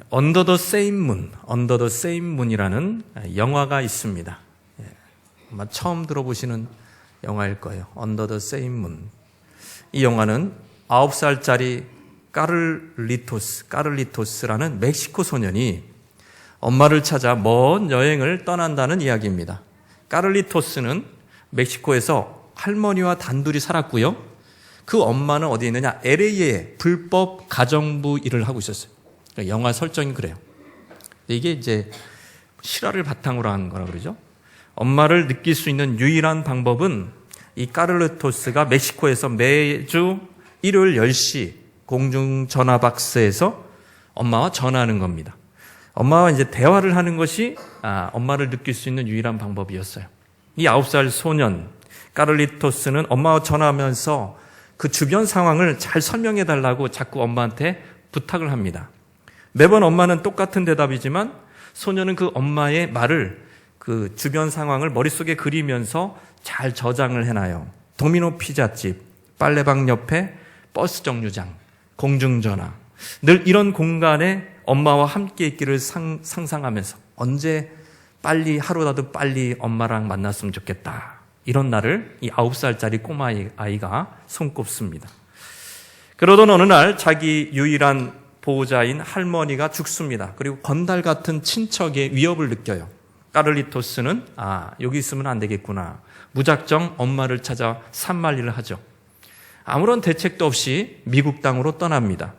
언더 더 세임 문, 언더 더 세임 문이라는 영화가 있습니다. 아마 처음 들어보시는 영화일 거예요. 언더 더 세임 문. 이 영화는 9살짜리 까를리토스라는 멕시코 소년이 엄마를 찾아 먼 여행을 떠난다는 이야기입니다. 까를리토스는 멕시코에서 할머니와 단둘이 살았고요. 그 엄마는 어디에 있느냐? LA에 불법 가정부 일을 하고 있었어요. 영화 설정이 그래요. 이게 이제 실화를 바탕으로 한 거라 그러죠. 엄마를 느낄 수 있는 유일한 방법은 이 까를리토스가 멕시코에서 매주 일요일 10시 공중전화 박스에서 엄마와 전화하는 겁니다. 엄마와 이제 대화를 하는 것이 엄마를 느낄 수 있는 유일한 방법이었어요. 이 9살 소년 까를리토스는 엄마와 전화하면서 그 주변 상황을 잘 설명해 달라고 자꾸 엄마한테 부탁을 합니다. 매번 엄마는 똑같은 대답이지만 소년은 그 엄마의 말을 그 주변 상황을 머릿속에 그리면서 잘 저장을 해놔요. 도미노 피자집, 빨래방 옆에 버스 정류장, 공중전화. 늘 이런 공간에 엄마와 함께 있기를 상상하면서 언제 빨리 하루라도 빨리 엄마랑 만났으면 좋겠다. 이런 날을 이 9살짜리 꼬마 아이가 손꼽습니다. 그러던 어느 날 자기 유일한 보호자인 할머니가 죽습니다. 그리고 건달 같은 친척의 위협을 느껴요. 까를리토스는 여기 있으면 안 되겠구나. 무작정 엄마를 찾아 산만리를 하죠. 아무런 대책도 없이 미국 땅으로 떠납니다.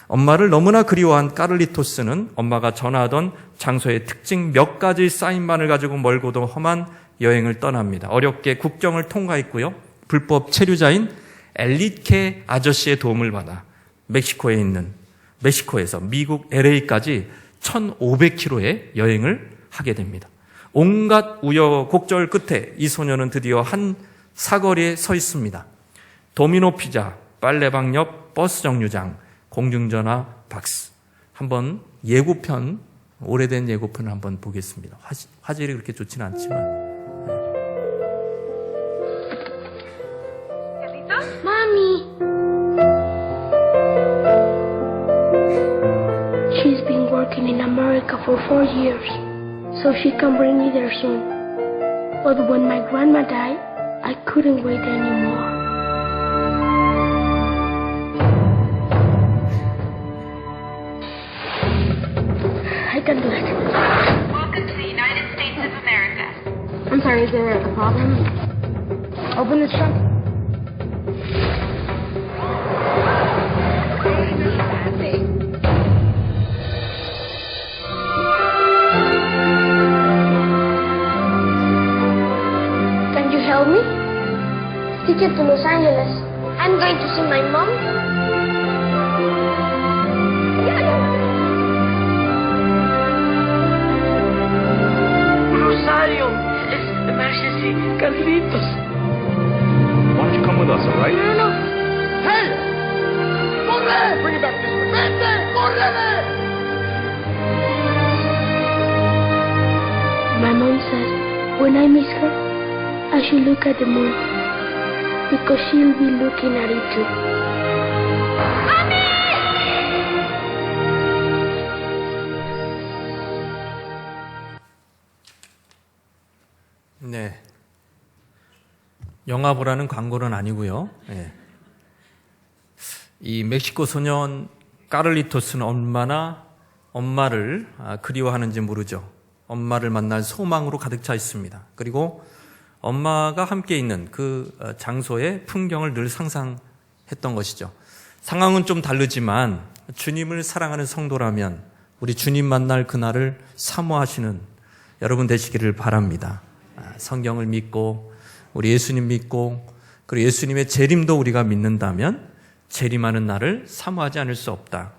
엄마를 너무나 그리워한 까를리토스는 엄마가 전화하던 장소의 특징 몇 가지 사인만을 가지고 멀고도 험한 여행을 떠납니다. 어렵게 국경을 통과했고요. 불법 체류자인 엘리케 아저씨의 도움을 받아 멕시코에서 미국 LA까지 1,500km의 여행을 하게 됩니다. 온갖 우여곡절 끝에 이 소녀는 드디어 한 사거리에 서 있습니다. 도미노 피자, 빨래방 옆 버스 정류장, 공중전화 박스. 한번 예고편, 오래된 예고편을 한번 보겠습니다. 화질이 그렇게 좋지는 않지만. Mommy! She's been working in America for 4 years, so she can bring me there soon. But when my grandma died, I couldn't wait anymore. I can do it. Welcome to the United States of America. I'm sorry, is there a problem? Open the trunk. Can you help me? Ticket to Los Angeles. I'm going to see my mom. Rosario, it's emergency. Carlitos. Why don't you come with us, all right? No. Hey! Corre! Bring it back this way. Vete! Corre! My mom says when I miss her, I should look at the moon because she'll be looking at it too. 네. 영화 보라는 광고는 아니고요. 네. 이 멕시코 소년 까를리토스는 얼마나 엄마를 그리워하는지 모르죠. 엄마를 만날 소망으로 가득 차 있습니다. 그리고 엄마가 함께 있는 그 장소의 풍경을 늘 상상했던 것이죠. 상황은 좀 다르지만 주님을 사랑하는 성도라면 우리 주님 만날 그날을 사모하시는 여러분 되시기를 바랍니다. 성경을 믿고 우리 예수님 믿고 그리고 예수님의 재림도 우리가 믿는다면 재림하는 날을 사모하지 않을 수 없다.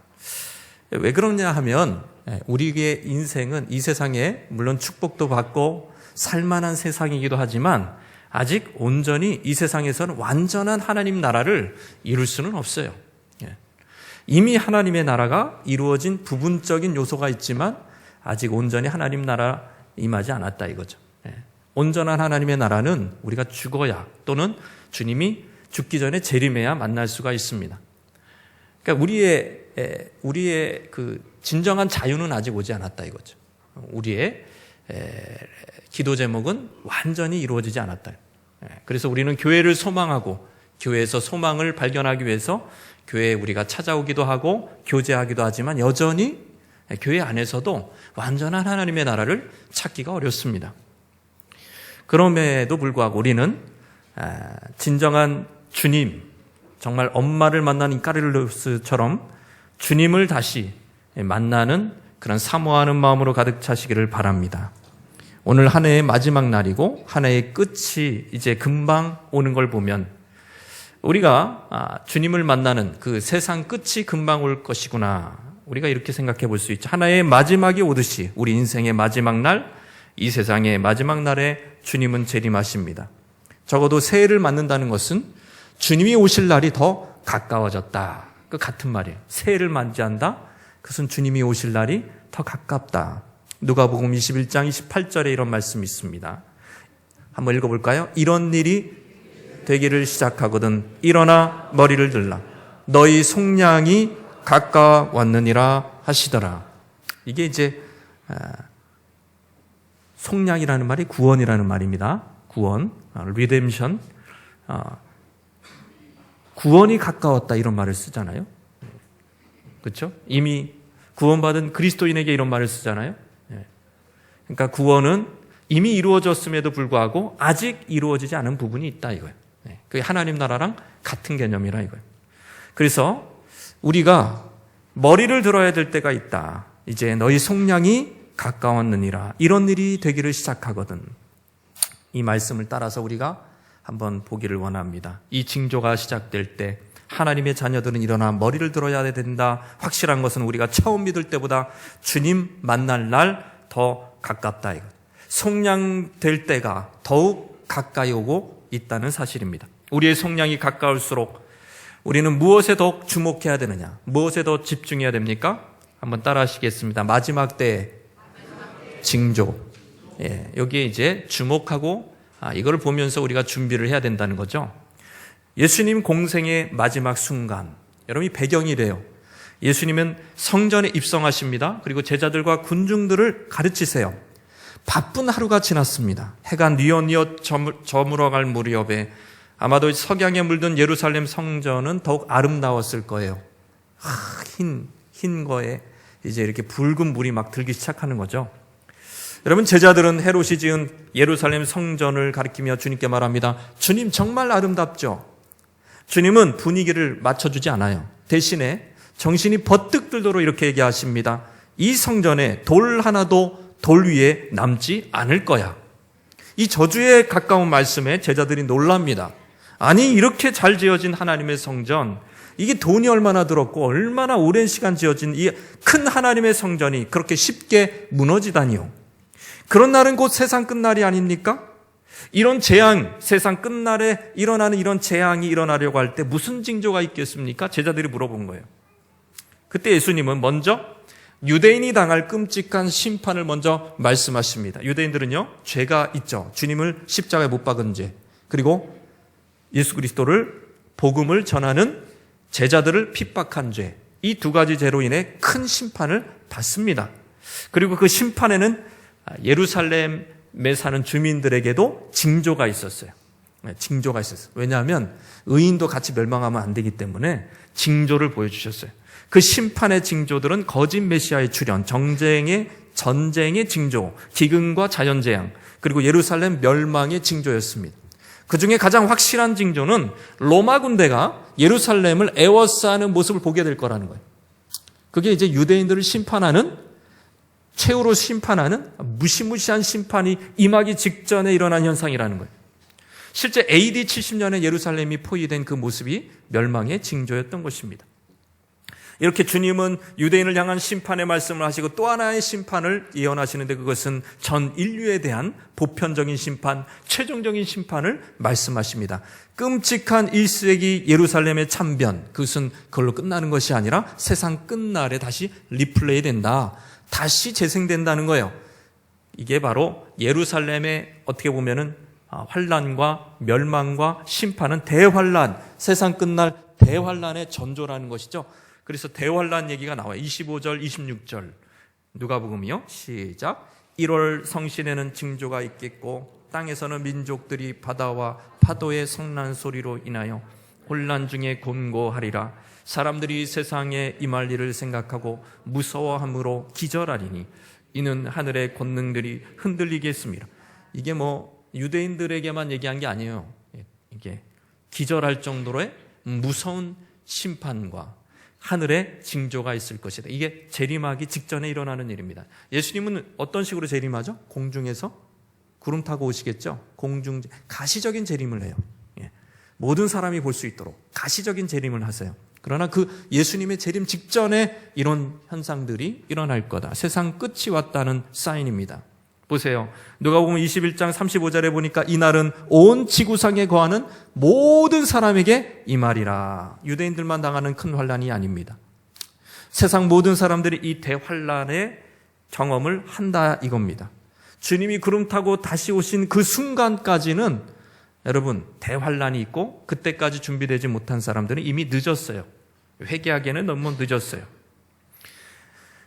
왜 그러냐 하면 우리의 인생은 이 세상에 물론 축복도 받고 살만한 세상이기도 하지만 아직 온전히 이 세상에서는 완전한 하나님 나라를 이룰 수는 없어요. 이미 하나님의 나라가 이루어진 부분적인 요소가 있지만 아직 온전히 하나님 나라 임하지 않았다 이거죠. 온전한 하나님의 나라는 우리가 죽어야 또는 주님이 죽기 전에 재림해야 만날 수가 있습니다. 그러니까 우리의 그 진정한 자유는 아직 오지 않았다 이거죠. 우리의 기도 제목은 완전히 이루어지지 않았다. 그래서 우리는 교회를 소망하고 교회에서 소망을 발견하기 위해서 교회에 우리가 찾아오기도 하고 교제하기도 하지만 여전히 교회 안에서도 완전한 하나님의 나라를 찾기가 어렵습니다. 그럼에도 불구하고 우리는 진정한 주님, 정말 엄마를 만난 이카릴로스처럼 주님을 다시 만나는 그런 사모하는 마음으로 가득 차시기를 바랍니다. 오늘 한 해의 마지막 날이고 한 해의 끝이 이제 금방 오는 걸 보면 우리가 주님을 만나는 그 세상 끝이 금방 올 것이구나, 우리가 이렇게 생각해 볼 수 있죠. 하나의 마지막이 오듯이 우리 인생의 마지막 날, 이 세상의 마지막 날에 주님은 재림하십니다. 적어도 새해를 맞는다는 것은 주님이 오실 날이 더 가까워졌다, 그 같은 말이에요. 새해를 맞이한다, 그것은 주님이 오실 날이 더 가깝다. 누가복음 21장 28절에 이런 말씀이 있습니다. 한번 읽어볼까요? 이런 일이 되기를 시작하거든 일어나 머리를 들라, 너희 속량이 가까웠느니라 하시더라. 이게 이제 속량이라는 말이 구원이라는 말입니다. 구원, 리뎀션, 구원이 가까웠다 이런 말을 쓰잖아요. 그렇죠? 이미 구원받은 그리스도인에게 이런 말을 쓰잖아요. 그러니까 구원은 이미 이루어졌음에도 불구하고 아직 이루어지지 않은 부분이 있다 이거예요. 그게 하나님 나라랑 같은 개념이라 이거예요. 그래서 우리가 머리를 들어야 될 때가 있다. 이제 너희 속량이 가까웠느니라. 이런 일이 되기를 시작하거든. 이 말씀을 따라서 우리가 한번 보기를 원합니다. 이 징조가 시작될 때 하나님의 자녀들은 일어나 머리를 들어야 된다. 확실한 것은 우리가 처음 믿을 때보다 주님 만날 날 더 가깝다 이거. 속량될 때가 더욱 가까이 오고 있다는 사실입니다. 우리의 속량이 가까울수록 우리는 무엇에 더 주목해야 되느냐, 무엇에 더 집중해야 됩니까? 한번 따라 하시겠습니다. 마지막 때의 징조. 여기에 이제 주목하고 이걸 보면서 우리가 준비를 해야 된다는 거죠. 예수님 공생의 마지막 순간, 여러분 이 배경이래요. 예수님은 성전에 입성하십니다. 그리고 제자들과 군중들을 가르치세요. 바쁜 하루가 지났습니다. 해가 뉘엿뉘엿 저물어갈 무렵에 아마도 석양에 물든 예루살렘 성전은 더욱 아름다웠을 거예요. 흰 거에 이제 이렇게 붉은 물이 막 들기 시작하는 거죠. 여러분, 제자들은 헤롯이 지은 예루살렘 성전을 가리키며 주님께 말합니다. 주님 정말 아름답죠? 주님은 분위기를 맞춰주지 않아요. 대신에 정신이 버뜩 들도록 이렇게 얘기하십니다. 이 성전에 돌 하나도 돌 위에 남지 않을 거야. 이 저주에 가까운 말씀에 제자들이 놀랍니다. 아니, 이렇게 잘 지어진 하나님의 성전, 이게 돈이 얼마나 들었고 얼마나 오랜 시간 지어진 이 큰 하나님의 성전이 그렇게 쉽게 무너지다니요. 그런 날은 곧 세상 끝날이 아닙니까? 이런 재앙, 세상 끝날에 일어나는 이런 재앙이 일어나려고 할 때 무슨 징조가 있겠습니까? 제자들이 물어본 거예요. 그때 예수님은 먼저 유대인이 당할 끔찍한 심판을 먼저 말씀하십니다. 유대인들은요, 죄가 있죠. 주님을 십자가에 못 박은 죄, 그리고 예수 그리스도를 복음을 전하는 제자들을 핍박한 죄, 이 두 가지 죄로 인해 큰 심판을 받습니다. 그리고 그 심판에는 예루살렘에 사는 주민들에게도 징조가 있었어요. 징조가 있었어요. 왜냐하면 의인도 같이 멸망하면 안 되기 때문에 징조를 보여주셨어요. 그 심판의 징조들은 거짓 메시아의 출현, 전쟁의 징조, 기근과 자연재앙, 그리고 예루살렘 멸망의 징조였습니다. 그 중에 가장 확실한 징조는 로마 군대가 예루살렘을 에워싸는 모습을 보게 될 거라는 거예요. 그게 이제 유대인들을 심판하는, 최후로 심판하는 무시무시한 심판이 임하기 직전에 일어난 현상이라는 거예요. 실제 AD 70년에 예루살렘이 포위된 그 모습이 멸망의 징조였던 것입니다. 이렇게 주님은 유대인을 향한 심판의 말씀을 하시고 또 하나의 심판을 예언하시는데, 그것은 전 인류에 대한 보편적인 심판, 최종적인 심판을 말씀하십니다. 끔찍한 1세기 예루살렘의 참변, 그것은 그걸로 끝나는 것이 아니라 세상 끝날에 다시 리플레이 된다, 다시 재생된다는 거예요. 이게 바로 예루살렘의 어떻게 보면은 환란과 멸망과 심판은 대환란, 세상 끝날 대환란의 전조라는 것이죠. 그래서 대환란 얘기가 나와요. 25절, 26절. 누가복음이요. 시작. 1월 성신에는 징조가 있겠고 땅에서는 민족들이 바다와 파도의 성난 소리로 인하여 혼란 중에 곤고하리라. 사람들이 세상에 임할 일을 생각하고 무서워함으로 기절하리니 이는 하늘의 권능들이 흔들리겠습니다. 이게 뭐 유대인들에게만 얘기한 게 아니에요. 이게 기절할 정도로의 무서운 심판과 하늘의 징조가 있을 것이다. 이게 재림하기 직전에 일어나는 일입니다. 예수님은 어떤 식으로 재림하죠? 공중에서 구름 타고 오시겠죠? 가시적인 재림을 해요. 모든 사람이 볼 수 있도록 가시적인 재림을 하세요. 그러나 그 예수님의 재림 직전에 이런 현상들이 일어날 거다. 세상 끝이 왔다는 사인입니다. 보세요. 누가복음 21장 35절에 보니까 이날은 온 지구상에 거하는 모든 사람에게 이 말이라. 유대인들만 당하는 큰 환란이 아닙니다. 세상 모든 사람들이 이 대환란의 경험을 한다 이겁니다. 주님이 구름 타고 다시 오신 그 순간까지는 여러분 대환란이 있고 그때까지 준비되지 못한 사람들은 이미 늦었어요. 회개하기에는 너무 늦었어요.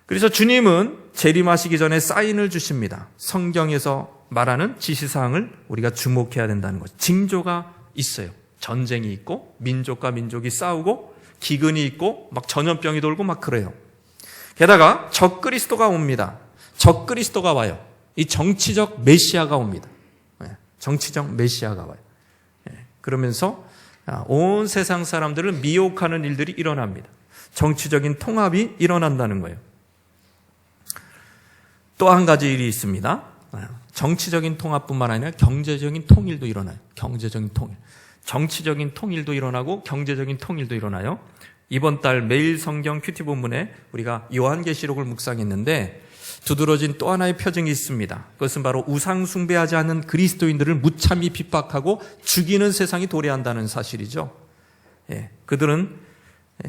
그래서 주님은 재림하시기 전에 사인을 주십니다. 성경에서 말하는 지시사항을 우리가 주목해야 된다는 거죠. 징조가 있어요. 전쟁이 있고 민족과 민족이 싸우고 기근이 있고 막 전염병이 돌고 막 그래요. 게다가 적그리스도가 옵니다. 적그리스도가 와요. 이 정치적 메시아가 옵니다. 정치적 메시아가 와요. 그러면서 온 세상 사람들을 미혹하는 일들이 일어납니다. 정치적인 통합이 일어난다는 거예요. 또 한 가지 일이 있습니다. 정치적인 통합뿐만 아니라 경제적인 통일도 일어나요. 경제적인 통일. 정치적인 통일도 일어나고 경제적인 통일도 일어나요. 이번 달 매일 성경 큐티 본문에 우리가 요한계시록을 묵상했는데 두드러진 또 하나의 표징이 있습니다. 그것은 바로 우상 숭배하지 않는 그리스도인들을 무참히 핍박하고 죽이는 세상이 도래한다는 사실이죠. 그들은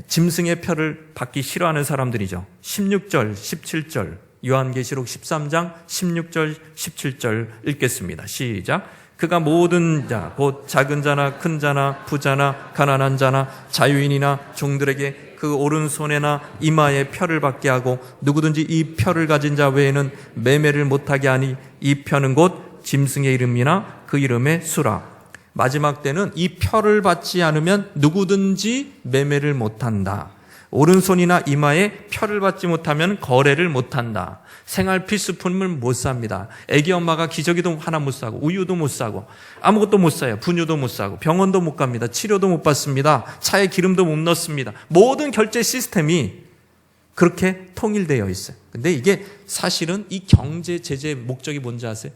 짐승의 표를 받기 싫어하는 사람들이죠. 16절, 17절, 요한계시록 13장 16절, 17절 읽겠습니다. 시작. 그가 모든 자, 곧 작은 자나 큰 자나 부자나 가난한 자나 자유인이나 종들에게 그 오른손에나 이마에 표를 받게 하고 누구든지 이 표를 가진 자 외에는 매매를 못하게 하니 이 표는 곧 짐승의 이름이나 그 이름의 수라. 마지막 때는 이 표를 받지 않으면 누구든지 매매를 못한다. 오른손이나 이마에 표를 받지 못하면 거래를 못한다. 생활 필수품을 못 삽니다. 애기 엄마가 기저귀도 하나 못 사고 우유도 못 사고 아무것도 못 사요. 분유도 못 사고 병원도 못 갑니다. 치료도 못 받습니다. 차에 기름도 못 넣습니다. 모든 결제 시스템이 그렇게 통일되어 있어요. 근데 이게 사실은 이 경제 제재의 목적이 뭔지 아세요?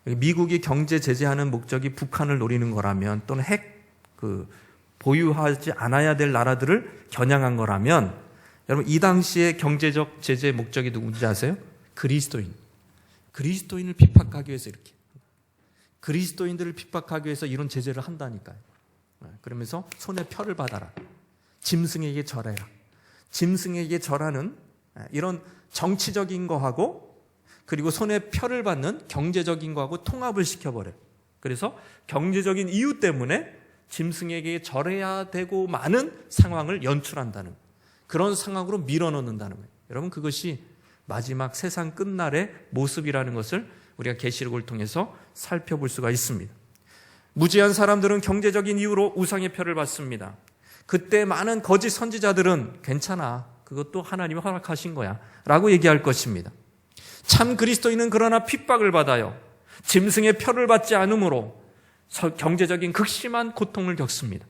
미국이 경제 제재하는 목적이 북한을 노리는 거라면 또는 보유하지 않아야 될 나라들을 겨냥한 거라면 여러분 이 당시에 경제적 제재의 목적이 누군지 아세요? 그리스도인을 핍박하기 위해서 이렇게 그리스도인들을 핍박하기 위해서 이런 제재를 한다니까요. 그러면서 손에 표를 받아라. 짐승에게 절해라. 짐승에게 절하는 이런 정치적인 거하고 그리고 손에 표를 받는 경제적인 거하고 통합을 시켜버려요. 그래서 경제적인 이유 때문에 짐승에게 절해야 되고 많은 상황을 연출한다는 그런 상황으로 밀어넣는다는 거예요. 여러분 그것이 마지막 세상 끝날의 모습이라는 것을 우리가 계시록을 통해서 살펴볼 수가 있습니다. 무지한 사람들은 경제적인 이유로 우상의 표를 받습니다. 그때 많은 거짓 선지자들은 괜찮아. 그것도 하나님이 허락하신 거야. 라고 얘기할 것입니다. 참 그리스도인은 그러나 핍박을 받아요. 짐승의 표를 받지 않으므로 경제적인 극심한 고통을 겪습니다.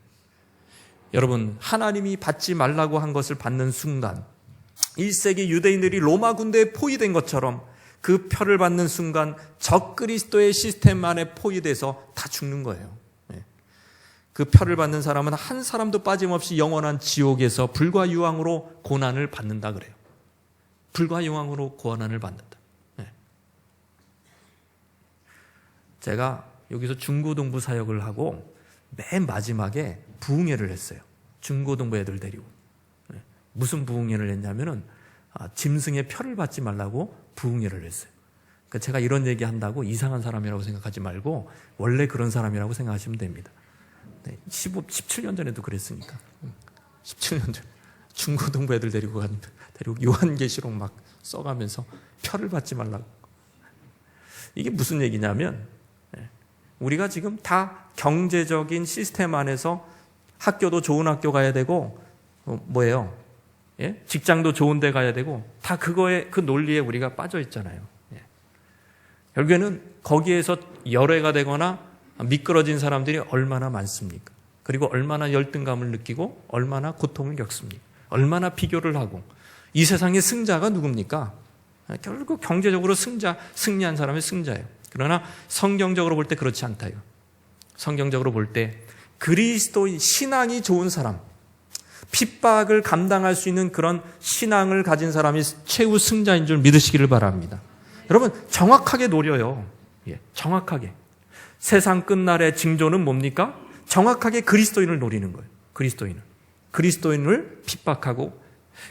여러분 하나님이 받지 말라고 한 것을 받는 순간 1세기 유대인들이 로마 군대에 포위된 것처럼 그 표를 받는 순간 적그리스도의 시스템 안에 포위돼서 다 죽는 거예요. 그 표를 받는 사람은 한 사람도 빠짐없이 영원한 지옥에서 불과 유황으로 고난을 받는다 그래요. 불과 유황으로 고난을 받는다. 제가 여기서 중고등부 사역을 하고 맨 마지막에 부흥회를 했어요. 중고등부 애들 데리고. 무슨 부흥회를 했냐면은 짐승의 표를 받지 말라고 부흥회를 했어요. 그러니까 제가 이런 얘기 한다고 이상한 사람이라고 생각하지 말고 원래 그런 사람이라고 생각하시면 됩니다. 17년 전에도 그랬으니까. 17년 전 중고등부 애들 데리고 요한계시록 막 써가면서 표를 받지 말라고. 이게 무슨 얘기냐면 우리가 지금 다 경제적인 시스템 안에서 학교도 좋은 학교 가야 되고 뭐예요? 예? 직장도 좋은 데 가야 되고 다 그거에 그 논리에 우리가 빠져 있잖아요. 예. 결국에는 거기에서 열애가 되거나 미끄러진 사람들이 얼마나 많습니까? 그리고 얼마나 열등감을 느끼고 얼마나 고통을 겪습니까? 얼마나 비교를 하고 이 세상의 승자가 누굽니까? 결국 경제적으로 승리한 사람이 승자예요. 그러나 성경적으로 볼 때 그렇지 않다요. 성경적으로 볼 때 그리스도인 신앙이 좋은 사람, 핍박을 감당할 수 있는 그런 신앙을 가진 사람이 최후 승자인 줄 믿으시기를 바랍니다. 여러분 정확하게 노려요. 예, 정확하게. 세상 끝날의 징조는 뭡니까? 정확하게 그리스도인을 노리는 거예요. 그리스도인을 핍박하고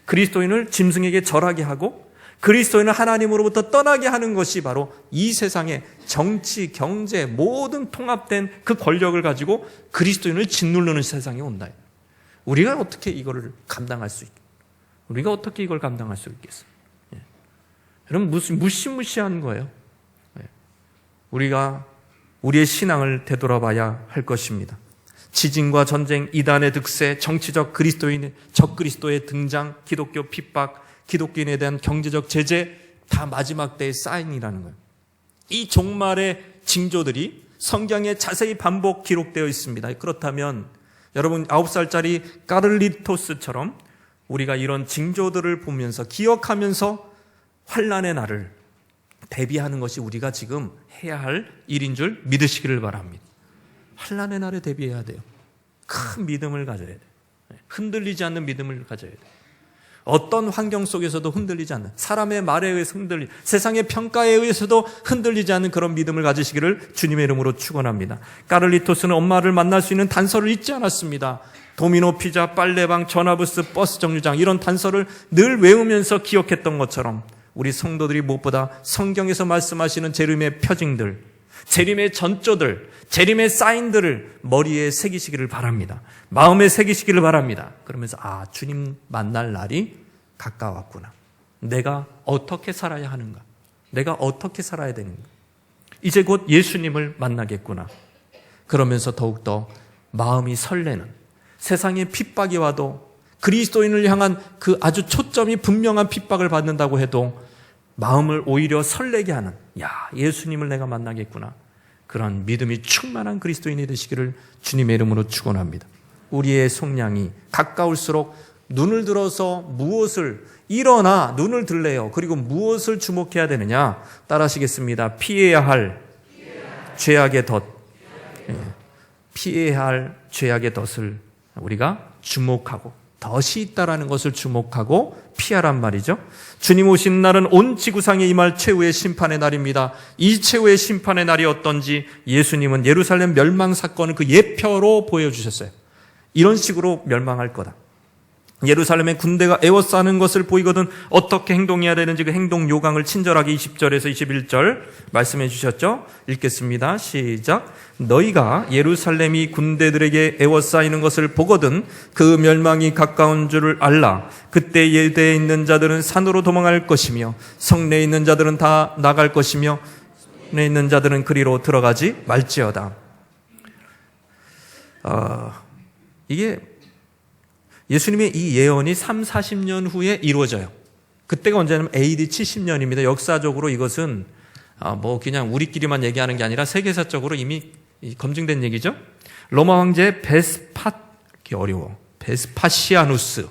그리스도인을 짐승에게 절하게 하고 그리스도인을 하나님으로부터 떠나게 하는 것이 바로 이 세상의 정치, 경제 모든 통합된 그 권력을 가지고 그리스도인을 짓누르는 세상이 온다. 우리가 어떻게 이거를 감당할 수 있겠어요? 우리가 어떻게 이걸 감당할 수 있겠어요? 예. 여러분 무시무시한 거예요. 예. 우리가 우리의 신앙을 되돌아봐야 할 것입니다. 지진과 전쟁, 이단의 득세, 정치적 그리스도인의 적그리스도의 등장, 기독교 핍박, 기독교인에 대한 경제적 제재 다 마지막 때의 사인이라는 거예요. 이 종말의 징조들이 성경에 자세히 반복 기록되어 있습니다. 그렇다면 여러분 9살짜리 까를리토스처럼 우리가 이런 징조들을 보면서 기억하면서 환난의 날을 대비하는 것이 우리가 지금 해야 할 일인 줄 믿으시기를 바랍니다. 환난의 날에 대비해야 돼요. 큰 믿음을 가져야 돼요. 흔들리지 않는 믿음을 가져야 돼요. 어떤 환경 속에서도 흔들리지 않는, 사람의 말에 의해서 세상의 평가에 의해서도 흔들리지 않는 그런 믿음을 가지시기를 주님의 이름으로 축원합니다. 까를리토스는 엄마를 만날 수 있는 단서를 잊지 않았습니다. 도미노 피자, 빨래방, 전화부스, 버스 정류장 이런 단서를 늘 외우면서 기억했던 것처럼 우리 성도들이 무엇보다 성경에서 말씀하시는 재림의 표징들, 재림의 전조들, 재림의 사인들을 머리에 새기시기를 바랍니다. 마음에 새기시기를 바랍니다. 그러면서 주님 만날 날이 가까웠구나. 내가 어떻게 살아야 하는가? 내가 어떻게 살아야 되는가? 이제 곧 예수님을 만나겠구나. 그러면서 더욱더 마음이 설레는, 세상의 핍박이 와도 그리스도인을 향한 그 아주 초점이 분명한 핍박을 받는다고 해도 마음을 오히려 설레게 하는, 예수님을 내가 만나겠구나. 그런 믿음이 충만한 그리스도인이 되시기를 주님의 이름으로 축원합니다. 우리의 속량이 가까울수록 눈을 들어서 무엇을 일어나 눈을 들래요. 그리고 무엇을 주목해야 되느냐? 따라하시겠습니다. 피해야 할 죄악의 덫. 피해야 할 죄악의 덫을 우리가 주목하고 덫이 있다라는 것을 주목하고 피하란 말이죠. 주님 오신 날은 온 지구상에 임할 최후의 심판의 날입니다. 이 최후의 심판의 날이 어떤지 예수님은 예루살렘 멸망 사건을 그 예표로 보여주셨어요. 이런 식으로 멸망할 거다. 예루살렘의 군대가 에워싸는 것을 보이거든 어떻게 행동해야 되는지 그 행동 요강을 친절하게 20절에서 21절 말씀해 주셨죠. 읽겠습니다. 시작. 너희가 예루살렘이 군대들에게 에워싸이는 것을 보거든 그 멸망이 가까운 줄을 알라. 그때 유대에 있는 자들은 산으로 도망할 것이며 성내에 있는 자들은 다 나갈 것이며 성내에 있는 자들은 그리로 들어가지 말지어다. 이게 예수님의 이 예언이 30-40년 후에 이루어져요. 그때가 언제냐면 AD 70년입니다. 역사적으로 이것은 그냥 우리끼리만 얘기하는 게 아니라 세계사적으로 이미 검증된 얘기죠. 로마 황제 베스파시아누스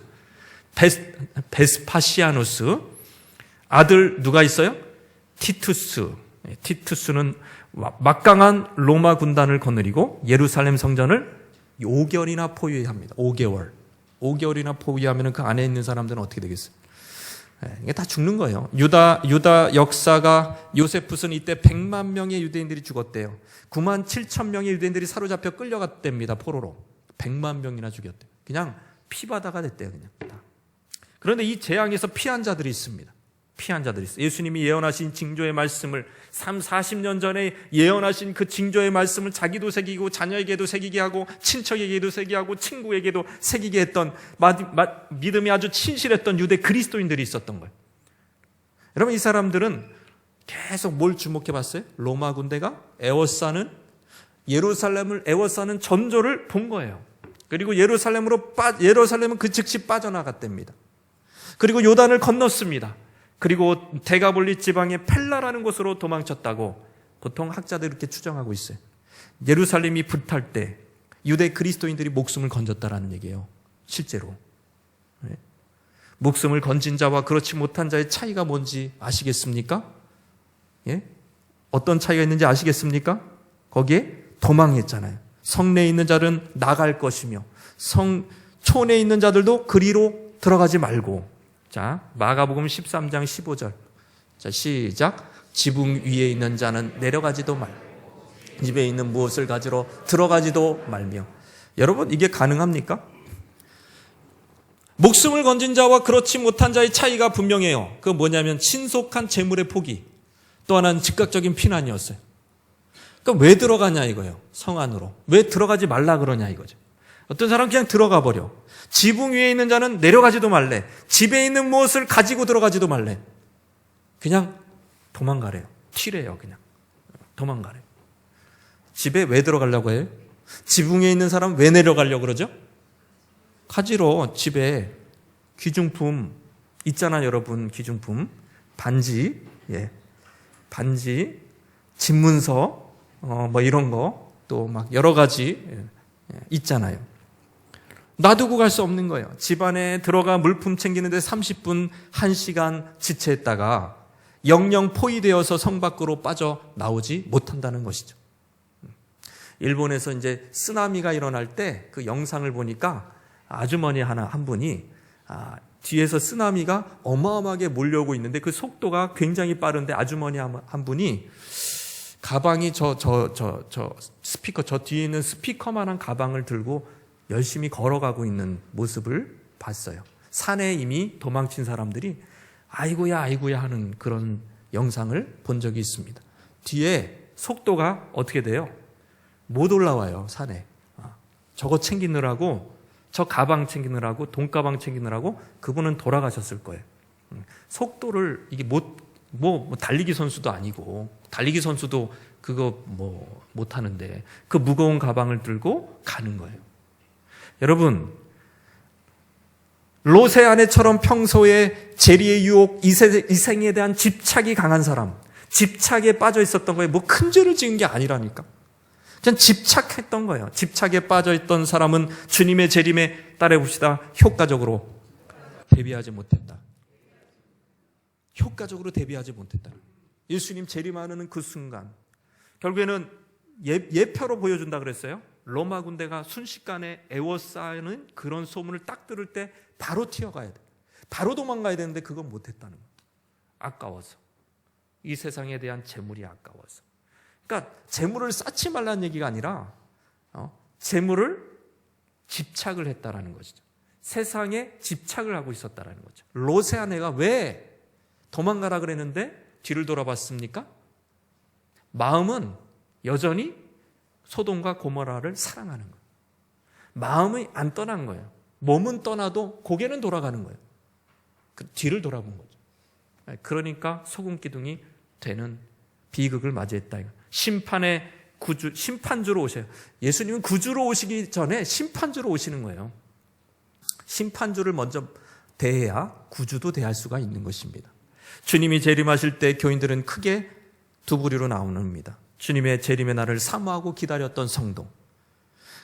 아들 누가 있어요? 티투스는 막강한 로마 군단을 거느리고 예루살렘 성전을 5개월이나 포위합니다. 5개월이나 포위하면 그 안에 있는 사람들은 어떻게 되겠어요? 이게 다 죽는 거예요. 유다 역사가 요세푸스는 이때 100만 명의 유대인들이 죽었대요. 9만 7천 명의 유대인들이 사로잡혀 끌려갔답니다. 포로로. 100만 명이나 죽였대요. 그냥 피바다가 됐대요. 그냥. 그런데 이 재앙에서 피한 자들이 있습니다. 피한 자들이 있어요. 예수님이 예언하신 징조의 말씀을 40년 전에 예언하신 그 징조의 말씀을 자기도 새기고 자녀에게도 새기게 하고 친척에게도 새기게 하고 친구에게도 새기게 했던 믿음이 아주 친실했던 유대 그리스도인들이 있었던 거예요. 여러분, 이 사람들은 계속 뭘 주목해 봤어요? 로마 군대가 에워싸는, 예루살렘을 에워싸는 전조를 본 거예요. 그리고 예루살렘은 그 즉시 빠져나갔답니다. 그리고 요단을 건넜습니다. 그리고 대가볼리 지방의 펠라라는 곳으로 도망쳤다고 보통 학자들이 이렇게 추정하고 있어요. 예루살렘이 불탈 때 유대 그리스도인들이 목숨을 건졌다라는 얘기예요. 실제로. 네. 목숨을 건진 자와 그렇지 못한 자의 차이가 뭔지 아시겠습니까? 예? 어떤 차이가 있는지 아시겠습니까? 거기에 도망했잖아요. 성내에 있는 자들은 나갈 것이며 촌에 있는 자들도 그리로 들어가지 말고. 자, 마가복음 13장 15절. 자, 시작. 지붕 위에 있는 자는 내려가지도 말고 집에 있는 무엇을 가지러 들어가지도 말며. 여러분, 이게 가능합니까? 목숨을 건진 자와 그렇지 못한 자의 차이가 분명해요. 그건 뭐냐면 신속한 재물의 포기, 또 하나는 즉각적인 피난이었어요. 그러니까 왜 들어가냐 이거예요. 성 안으로. 왜 들어가지 말라 그러냐 이거죠. 어떤 사람은 그냥 들어가 버려. 지붕 위에 있는 자는 내려가지도 말래. 집에 있는 무엇을 가지고 들어가지도 말래. 그냥 도망가래요. 튀래요. 그냥 도망가래요. 집에 왜 들어가려고 해요? 지붕 위에 있는 사람은 왜 내려가려고 그러죠? 가지러 집에 귀중품 있잖아요, 여러분. 귀중품 반지, 반지, 집문서, 뭐 이런 거 또 막 여러 가지 있잖아요. 놔두고 갈 수 없는 거예요. 집안에 들어가 물품 챙기는데 30분, 1시간 지체했다가 영영 포위되어서 성 밖으로 빠져나오지 못한다는 것이죠. 일본에서 이제 쓰나미가 일어날 때 그 영상을 보니까 아주머니 한 분이 뒤에서 쓰나미가 어마어마하게 몰려오고 있는데 그 속도가 굉장히 빠른데 아주머니 한 분이 가방이 스피커, 저 뒤에 있는 스피커만한 가방을 들고 열심히 걸어가고 있는 모습을 봤어요. 산에 이미 도망친 사람들이 아이고야 아이고야 하는 그런 영상을 본 적이 있습니다. 뒤에 속도가 어떻게 돼요? 못 올라와요, 산에. 저거 챙기느라고, 저 가방 챙기느라고, 돈가방 챙기느라고 그분은 돌아가셨을 거예요. 속도를 이게 달리기 선수도 아니고, 달리기 선수도 그거 못 하는데 그 무거운 가방을 들고 가는 거예요. 여러분, 롯의 아내처럼 평소에 재리의 유혹, 이생에 대한 집착이 강한 사람, 집착에 빠져 있었던 거예요. 뭐 큰 죄를 지은 게 아니라니까. 그냥 집착했던 거예요. 집착에 빠져있던 사람은 주님의 재림에 따라해봅시다. 효과적으로 대비하지 못했다. 효과적으로 대비하지 못했다. 예수님 재림하는 그 순간 결국에는 예표로 보여준다 그랬어요. 로마 군대가 순식간에 에워싸는 그런 소문을 딱 들을 때 바로 튀어가야 돼. 바로 도망가야 되는데 그건 못했다는 거예요. 아까워서. 이 세상에 대한 재물이 아까워서. 그러니까 재물을 쌓지 말라는 얘기가 아니라 재물을 집착을 했다라는 것이죠. 세상에 집착을 하고 있었다라는 거죠. 롯의 아내가 왜 도망가라 그랬는데 뒤를 돌아봤습니까? 마음은 여전히 소돔과 고모라를 사랑하는 거예요. 마음이 안 떠난 거예요. 몸은 떠나도 고개는 돌아가는 거예요. 그 뒤를 돌아본 거죠. 그러니까 소금 기둥이 되는 비극을 맞이했다. 심판주로 오셔요. 예수님은 구주로 오시기 전에 심판주로 오시는 거예요. 심판주를 먼저 대해야 구주도 대할 수가 있는 것입니다. 주님이 재림하실 때 교인들은 크게 두 부류로 나눕니다. 주님의 재림의 날을 사모하고 기다렸던 성도.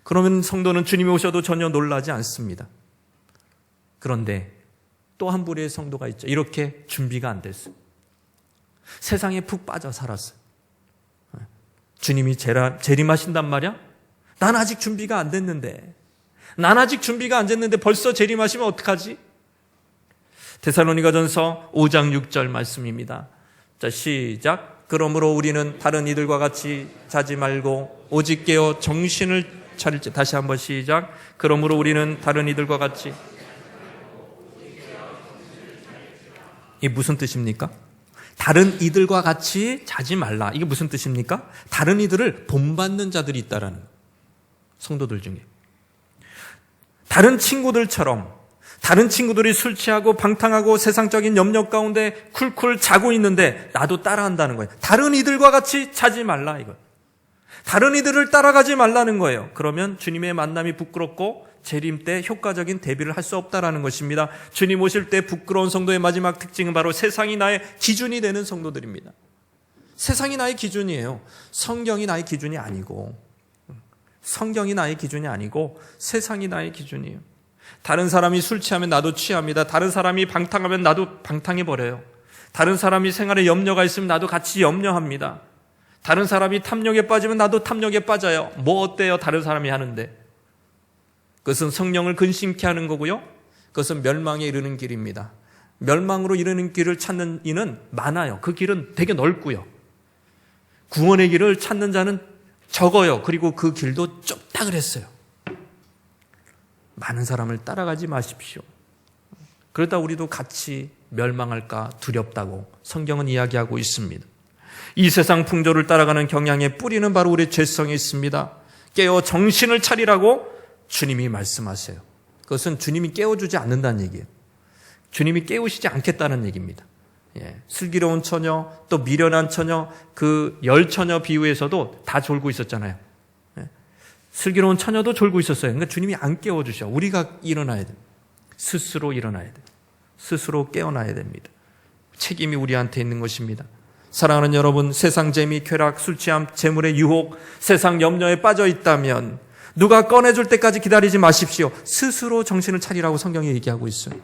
그러면 성도는 주님이 오셔도 전혀 놀라지 않습니다. 그런데 또 한 부류의 성도가 있죠. 이렇게 준비가 안 됐어요. 세상에 푹 빠져 살았어요. 주님이 재림하신단 말이야? 난 아직 준비가 안 됐는데. 벌써 재림하시면 어떡하지? 데살로니가전서 5장 6절 말씀입니다. 자, 시작. 그러므로 우리는 다른 이들과 같이 자지 말고 오직 깨어 정신을 차릴지. 다시 한번 시작. 그러므로 우리는 다른 이들과 같이 이게 무슨 뜻입니까? 다른 이들과 같이 자지 말라. 이게 무슨 뜻입니까? 다른 이들을 본받는 자들이 있다라는 거예요. 성도들 중에. 다른 친구들처럼 다른 친구들이 술 취하고 방탕하고 세상적인 염려 가운데 쿨쿨 자고 있는데 나도 따라한다는 거예요. 다른 이들과 같이 자지 말라 이거예요. 다른 이들을 따라가지 말라는 거예요. 그러면 주님의 만남이 부끄럽고 재림 때 효과적인 대비를 할 수 없다라는 것입니다. 주님 오실 때 부끄러운 성도의 마지막 특징은 바로 세상이 나의 기준이 되는 성도들입니다. 세상이 나의 기준이에요. 성경이 나의 기준이 아니고 세상이 나의 기준이에요. 다른 사람이 술 취하면 나도 취합니다. 다른 사람이 방탕하면 나도 방탕해버려요. 다른 사람이 생활에 염려가 있으면 나도 같이 염려합니다. 다른 사람이 탐욕에 빠지면 나도 탐욕에 빠져요. 뭐 어때요? 다른 사람이 하는데. 그것은 성령을 근심케 하는 거고요. 그것은 멸망에 이르는 길입니다. 멸망으로 이르는 길을 찾는 이는 많아요. 그 길은 되게 넓고요. 구원의 길을 찾는 자는 적어요. 그리고 그 길도 좁다 그랬어요. 많은 사람을 따라가지 마십시오. 그러다 우리도 같이 멸망할까 두렵다고 성경은 이야기하고 있습니다. 이 세상 풍조를 따라가는 경향의 뿌리는 바로 우리의 죄성에 있습니다. 깨어 정신을 차리라고 주님이 말씀하세요. 그것은 주님이 깨워주지 않는다는 얘기예요. 주님이 깨우시지 않겠다는 얘기입니다. 슬기로운 처녀, 또 미련한 처녀, 그 열처녀 비유에서도 다 졸고 있었잖아요. 슬기로운 처녀도 졸고 있었어요. 그러니까 주님이 안 깨워주셔. 우리가 일어나야 됩니다. 스스로 일어나야 돼요. 스스로 깨어나야 됩니다. 책임이 우리한테 있는 것입니다. 사랑하는 여러분, 세상 재미, 쾌락, 술 취함, 재물의 유혹, 세상 염려에 빠져 있다면 누가 꺼내줄 때까지 기다리지 마십시오. 스스로 정신을 차리라고 성경이 얘기하고 있어요.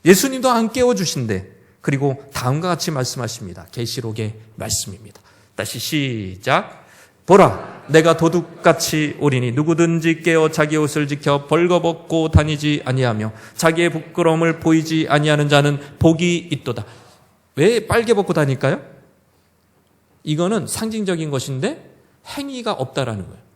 예수님도 안 깨워주신대. 그리고 다음과 같이 말씀하십니다. 계시록의 말씀입니다. 다시 시작. 보라, 내가 도둑같이 오리니 누구든지 깨어 자기 옷을 지켜 벌거벗고 다니지 아니하며 자기의 부끄러움을 보이지 아니하는 자는 복이 있도다. 왜 빨개 벗고 다닐까요? 이거는 상징적인 것인데 행위가 없다라는 거예요.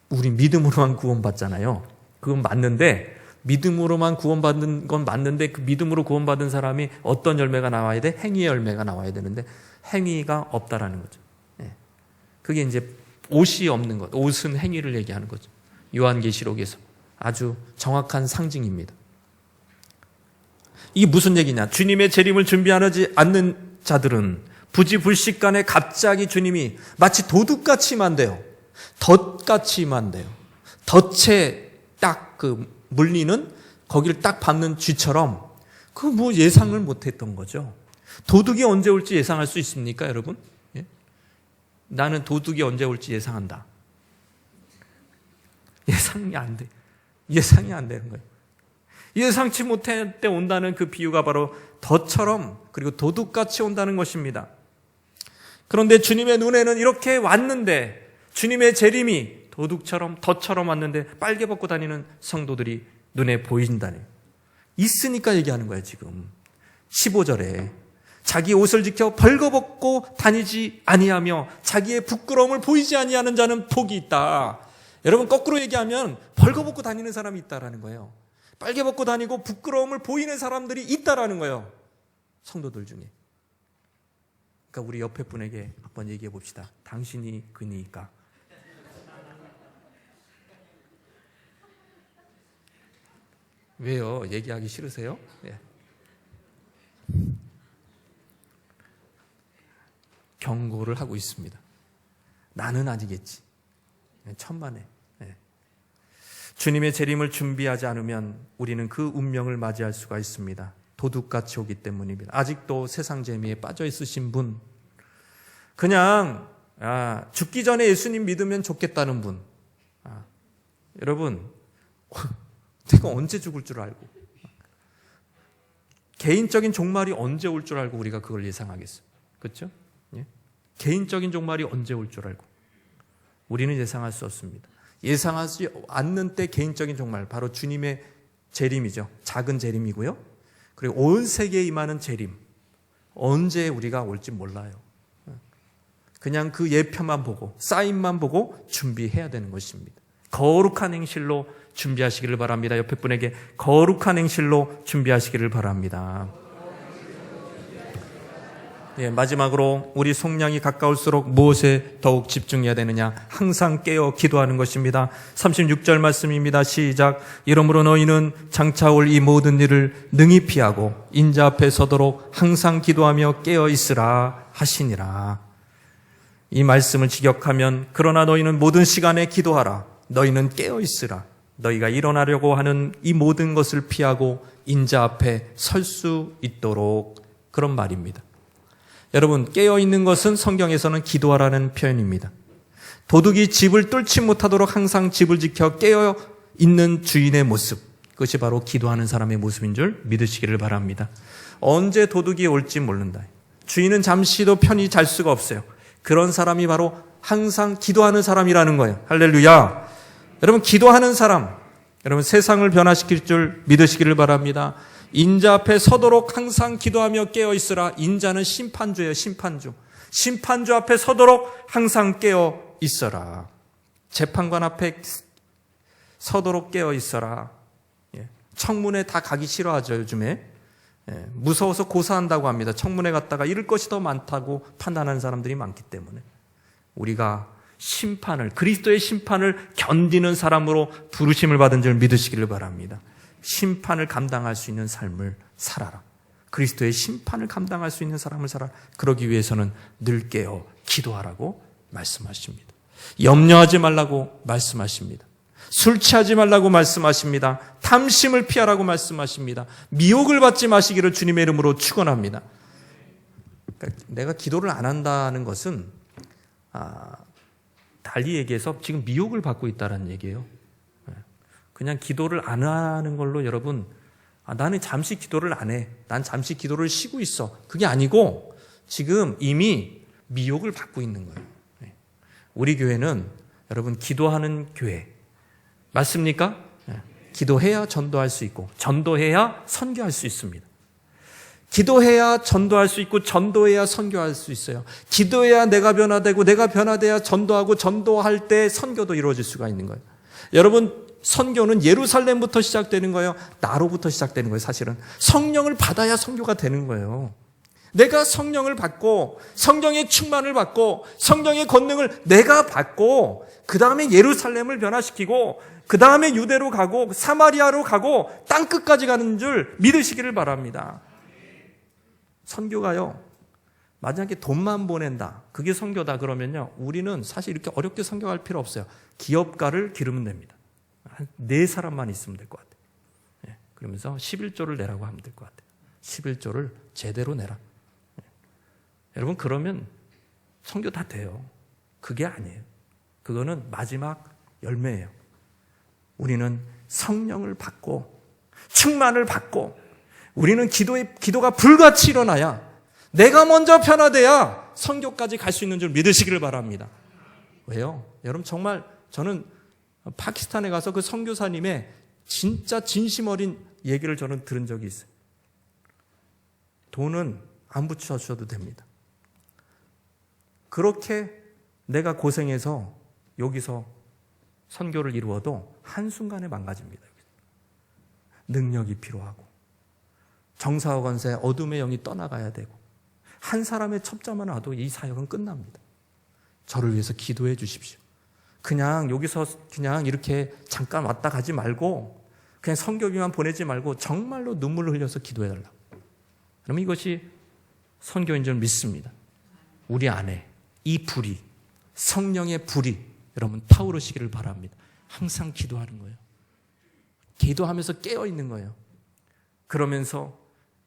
우리 믿음으로만 구원받잖아요. 그건 맞는데, 믿음으로만 구원받는 건 맞는데 그 믿음으로 구원받은 사람이 어떤 열매가 나와야 돼? 행위의 열매가 나와야 되는데 행위가 없다라는 거죠. 그게 이제 옷이 없는 것, 옷은 행위를 얘기하는 거죠. 요한계시록에서 아주 정확한 상징입니다. 이게 무슨 얘기냐? 주님의 재림을 준비하지 않는 자들은 부지불식간에 갑자기 주님이 마치 도둑같이 만돼요. 덫같이 만돼요. 덫에 딱 그 물리는 거기를 딱 밟는 쥐처럼 그 뭐 예상을 못했던 거죠. 도둑이 언제 올지 예상할 수 있습니까, 여러분? 나는 도둑이 언제 올지 예상한다. 예상이 안 돼. 예상이 안 되는 거예요. 예상치 못할 때 온다는 그 비유가 바로 덫처럼 그리고 도둑같이 온다는 것입니다. 그런데 주님의 눈에는 이렇게 왔는데 주님의 재림이 도둑처럼 덫처럼 왔는데 빨개 벗고 다니는 성도들이 눈에 보인다니. 있으니까 얘기하는 거예요, 지금. 15절에 자기 옷을 지켜 벌거벗고 다니지 아니하며 자기의 부끄러움을 보이지 아니하는 자는 복이 있다. 여러분, 거꾸로 얘기하면 벌거벗고 다니는 사람이 있다라는 거예요. 빨개 벗고 다니고 부끄러움을 보이는 사람들이 있다라는 거예요. 성도들 중에. 그러니까 우리 옆에 분에게 한번 얘기해 봅시다. 당신이 그니까. 왜요? 얘기하기 싫으세요? 네. 경고를 하고 있습니다. 나는 아니겠지. 천만에. 네. 주님의 재림을 준비하지 않으면 우리는 그 운명을 맞이할 수가 있습니다. 도둑같이 오기 때문입니다. 아직도 세상 재미에 빠져 있으신 분, 그냥 죽기 전에 예수님 믿으면 좋겠다는 분, 여러분, 내가 언제 죽을 줄 알고, 개인적인 종말이 언제 올 줄 알고 우리가 그걸 예상하겠어요. 그렇죠? 예? 개인적인 종말이 언제 올 줄 알고 우리는 예상할 수 없습니다. 예상하지 않는 때 개인적인 종말, 바로 주님의 재림이죠. 작은 재림이고요. 그리고 온 세계에 임하는 재림, 언제 우리가 올지 몰라요. 그냥 그 예표만 보고 사인만 보고 준비해야 되는 것입니다. 거룩한 행실로 준비하시기를 바랍니다. 옆에 분에게 거룩한 행실로 준비하시기를 바랍니다. 마지막으로 우리 속량이 가까울수록 무엇에 더욱 집중해야 되느냐? 항상 깨어 기도하는 것입니다. 36절 말씀입니다. 시작. 이러므로 너희는 장차 올 이 모든 일을 능히 피하고 인자 앞에 서도록 항상 기도하며 깨어 있으라 하시니라. 이 말씀을 직역하면 그러나 너희는 모든 시간에 기도하라. 너희는 깨어 있으라. 너희가 일어나려고 하는 이 모든 것을 피하고 인자 앞에 설 수 있도록, 그런 말입니다. 여러분, 깨어있는 것은 성경에서는 기도하라는 표현입니다. 도둑이 집을 뚫지 못하도록 항상 집을 지켜 깨어있는 주인의 모습, 그것이 바로 기도하는 사람의 모습인 줄 믿으시기를 바랍니다. 언제 도둑이 올지 모른다. 주인은 잠시도 편히 잘 수가 없어요. 그런 사람이 바로 항상 기도하는 사람이라는 거예요. 할렐루야. 여러분, 기도하는 사람, 여러분 세상을 변화시킬 줄 믿으시기를 바랍니다. 인자 앞에 서도록 항상 기도하며 깨어 있으라. 인자는 심판주예요. 심판주. 심판주 앞에 서도록 항상 깨어 있어라. 재판관 앞에 서도록 깨어 있어라. 청문회 다 가기 싫어하죠, 요즘에. 무서워서 고사한다고 합니다. 청문회 갔다가 잃을 것이 더 많다고 판단하는 사람들이 많기 때문에 우리가 심판을, 그리스도의 심판을 견디는 사람으로 부르심을 받은 줄 믿으시기를 바랍니다. 심판을 감당할 수 있는 삶을 살아라. 그리스도의 심판을 감당할 수 있는 사람을 살아라. 그러기 위해서는 늘 깨어 기도하라고 말씀하십니다. 염려하지 말라고 말씀하십니다. 술 취하지 말라고 말씀하십니다. 탐심을 피하라고 말씀하십니다. 미혹을 받지 마시기를 주님의 이름으로 축원합니다. 그러니까 내가 기도를 안 한다는 것은 달리 얘기해서 지금 미혹을 받고 있다는 얘기예요. 그냥 기도를 안 하는 걸로 여러분, 나는 잠시 기도를 안 해. 난 잠시 기도를 쉬고 있어. 그게 아니고 지금 이미 미혹을 받고 있는 거예요. 우리 교회는 여러분 기도하는 교회 맞습니까? 기도해야 전도할 수 있고 전도해야 선교할 수 있습니다. 기도해야 전도할 수 있고 전도해야 선교할 수 있어요. 기도해야 내가 변화되고 내가 변화돼야 전도하고 전도할 때 선교도 이루어질 수가 있는 거예요. 여러분, 선교는 예루살렘부터 시작되는 거예요. 나로부터 시작되는 거예요. 사실은 성령을 받아야 선교가 되는 거예요. 내가 성령을 받고 성령의 충만을 받고 성령의 권능을 내가 받고 그 다음에 예루살렘을 변화시키고 그 다음에 유대로 가고 사마리아로 가고 땅끝까지 가는 줄 믿으시기를 바랍니다. 선교가요, 만약에 돈만 보낸다, 그게 선교다 그러면요, 우리는 사실 이렇게 어렵게 선교할 필요 없어요. 기업가를 기르면 됩니다. 한 4사람만 있으면 될 것 같아요. 그러면서 11조를 내라고 하면 될 것 같아요. 11조를 제대로 내라. 여러분, 그러면 선교 다 돼요. 그게 아니에요. 그거는 마지막 열매예요. 우리는 성령을 받고 충만을 받고 우리는 기도가 불같이 일어나야, 내가 먼저 변화돼야 선교까지 갈 수 있는 줄 믿으시기를 바랍니다. 왜요? 여러분, 정말 저는 파키스탄에 가서 그 선교사님의 진짜 진심 어린 얘기를 저는 들은 적이 있어요. 돈은 안 붙여주셔도 됩니다. 그렇게 내가 고생해서 여기서 선교를 이루어도 한순간에 망가집니다. 능력이 필요하고 정사와 권세, 어둠의 영이 떠나가야 되고 한 사람의 첩자만 와도 이 사역은 끝납니다. 저를 위해서 기도해 주십시오. 그냥 여기서 그냥 이렇게 잠깐 왔다 가지 말고 그냥 선교비만 보내지 말고 정말로 눈물을 흘려서 기도해 달라고. 그럼 이것이 선교인 줄 믿습니다. 우리 안에 이 불이, 성령의 불이 여러분 타오르시기를 바랍니다. 항상 기도하는 거예요. 기도하면서 깨어있는 거예요. 그러면서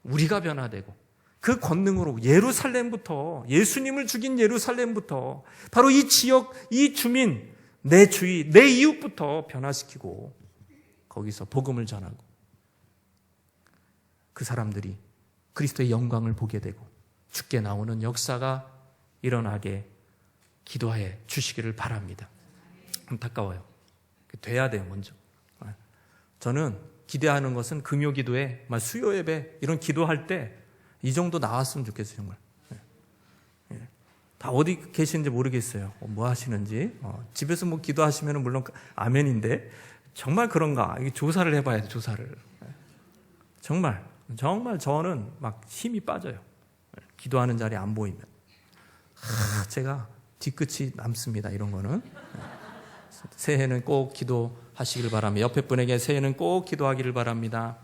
우리가 변화되고 그 권능으로 예루살렘부터, 예수님을 죽인 예루살렘부터 바로 이 지역, 이 주민, 내 주위, 내 이웃부터 변화시키고 거기서 복음을 전하고 그 사람들이 그리스도의 영광을 보게 되고 주께 나오는 역사가 일어나게 기도해 주시기를 바랍니다. 안타까워요. 돼야 돼요, 먼저. 저는 기대하는 것은 금요 기도회, 수요 예배 이런 기도할 때 이 정도 나왔으면 좋겠어요, 정말. 다 어디 계시는지 모르겠어요. 뭐 하시는지. 집에서 뭐 기도하시면 물론 아멘인데 정말 그런가? 이게 조사를 해봐야 돼, 조사를. 정말 저는 막 힘이 빠져요. 기도하는 자리에 안 보이면. 제가 뒤끝이 남습니다. 이런 거는. 새해는 꼭 기도하시길 바랍니다. 옆에 분에게 새해는 꼭 기도하기를 바랍니다.